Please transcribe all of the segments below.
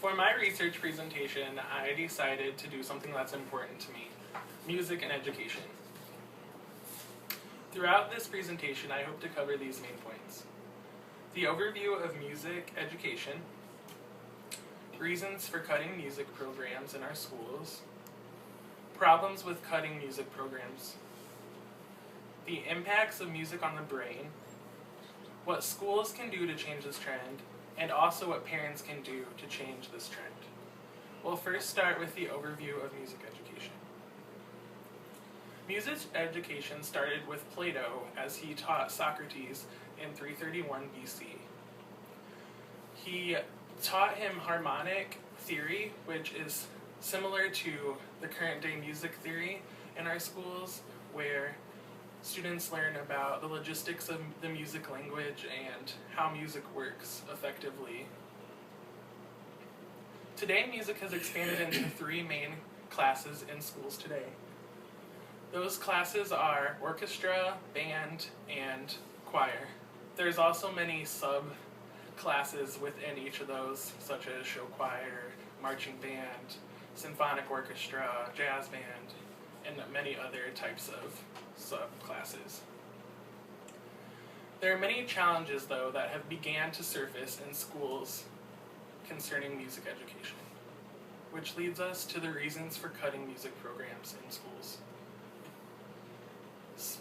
For my research presentation, I decided to do something that's important to me: music and education. Throughout this presentation, I hope to cover these main points: the overview of music education, reasons for cutting music programs in our schools, problems with cutting music programs, the impacts of music on the brain, what schools can do to change this trend, and also what parents can do to change this trend. We'll first start with the overview of music education. Music education started with Plato as he taught Socrates in 331 BC. He taught him harmonic theory, which is similar to the current day music theory in our schools, where students learn about the logistics of the music language and how music works effectively. Today, music has expanded into 3 main classes in schools today. Those classes are orchestra, band, and choir. There's also many sub-classes within each of those, such as show choir, marching band, symphonic orchestra, jazz band, and many other types of subclasses. There are many challenges, though, that have began to surface in schools concerning music education, which leads us to the reasons for cutting music programs in schools.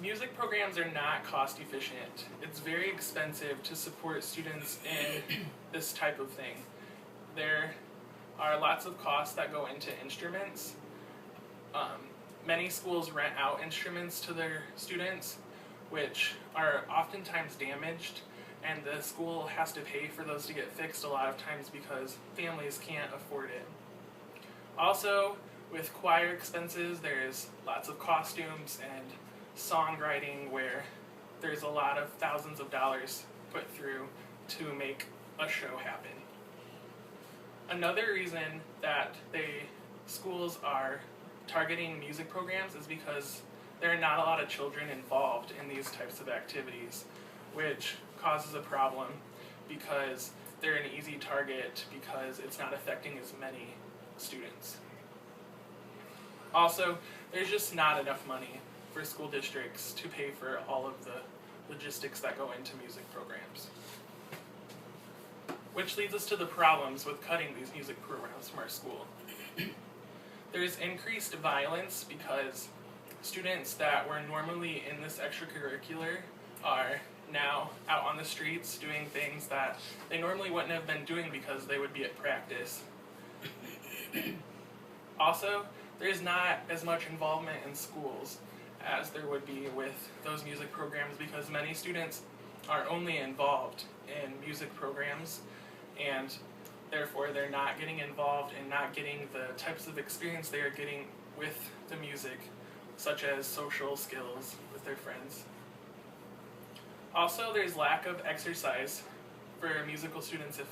Music programs are not cost efficient. It's very expensive to support students in this type of thing. There are lots of costs that go into instruments. Many schools rent out instruments to their students, which are oftentimes damaged, and the school has to pay for those to get fixed a lot of times because families can't afford it. Also, with choir expenses, there's lots of costumes and songwriting where there's a lot of thousands of dollars put through to make a show happen. Another reason that schools are targeting music programs is because there are not a lot of children involved in these types of activities, which causes a problem because they're an easy target because it's not affecting as many students. Also, there's just not enough money for school districts to pay for all of the logistics that go into music programs. Which leads us to the problems with cutting these music programs from our school. There's increased violence because students that were normally in this extracurricular are now out on the streets doing things that they normally wouldn't have been doing because they would be at practice. Also, there's not as much involvement in schools as there would be with those music programs because many students are only involved in music programs, and therefore they're not getting involved and not getting the types of experience they are getting with the music, such as social skills with their friends. Also, there's lack of exercise for musical students if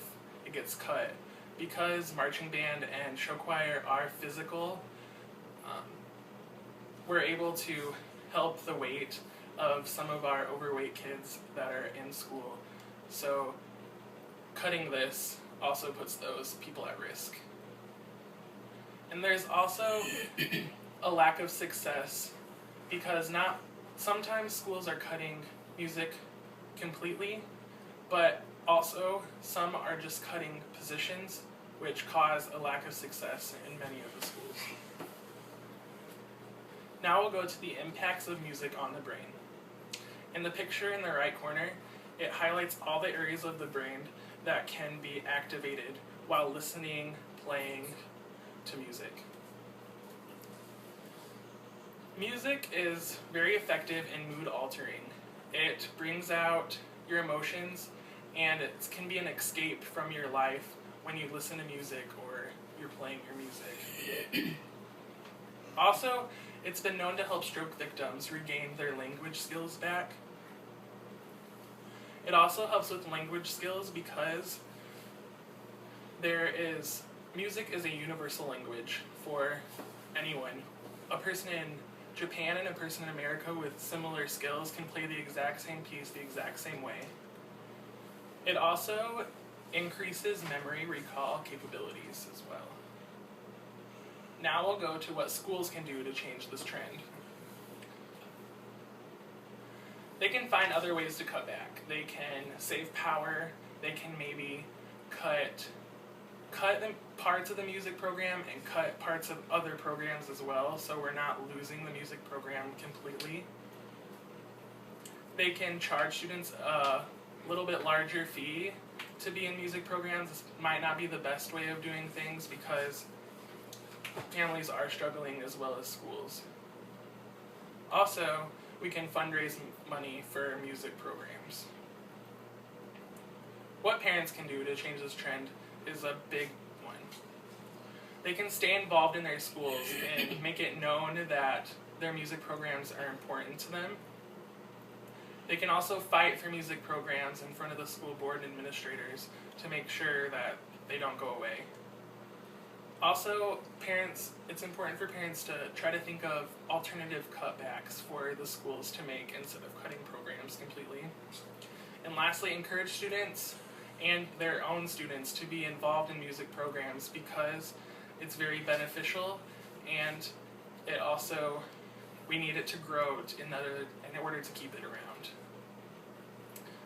it gets cut. Because marching band and show choir are physical, we're able to help the weight of some of our overweight kids that are in school. So cutting this also puts those people at risk. And there's also a lack of success because sometimes schools are cutting music completely, but also some are just cutting positions, which cause a lack of success in many of the schools. Now we'll go to the impacts of music on the brain. In the picture in the right corner, it highlights all the areas of the brain that can be activated while listening, playing to music. Music is very effective and mood altering. It brings out your emotions, and it can be an escape from your life when you listen to music or you're playing your music. Also, it's been known to help stroke victims regain their language skills back. It also helps with language skills because music is a universal language for anyone. A person in Japan and a person in America with similar skills can play the exact same piece the exact same way. It also increases memory recall capabilities as well. Now we'll go to what schools can do to change this trend. They can find other ways to cut back. They can save power. They can maybe cut the parts of the music program and cut parts of other programs as well, so we're not losing the music program completely. They can charge students a little bit larger fee to be in music programs. This might not be the best way of doing things because families are struggling as well as schools. Also, we can fundraise money for music programs. What parents can do to change this trend is a big one. They can stay involved in their schools and make it known that their music programs are important to them. They can also fight for music programs in front of the school board administrators to make sure that they don't go away. Also, it's important for parents to try to think of alternative cutbacks for the schools to make instead of cutting programs completely. And lastly, encourage students and their own students to be involved in music programs because it's very beneficial, and it also, we need it to grow in order to keep it around.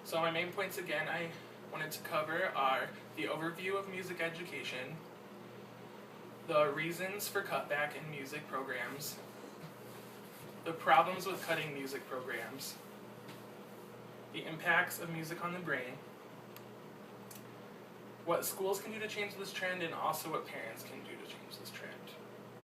So my main points again I wanted to cover are the overview of music education, the reasons for cutback in music programs, the problems with cutting music programs, the impacts of music on the brain, what schools can do to change this trend, and also what parents can do to change this trend.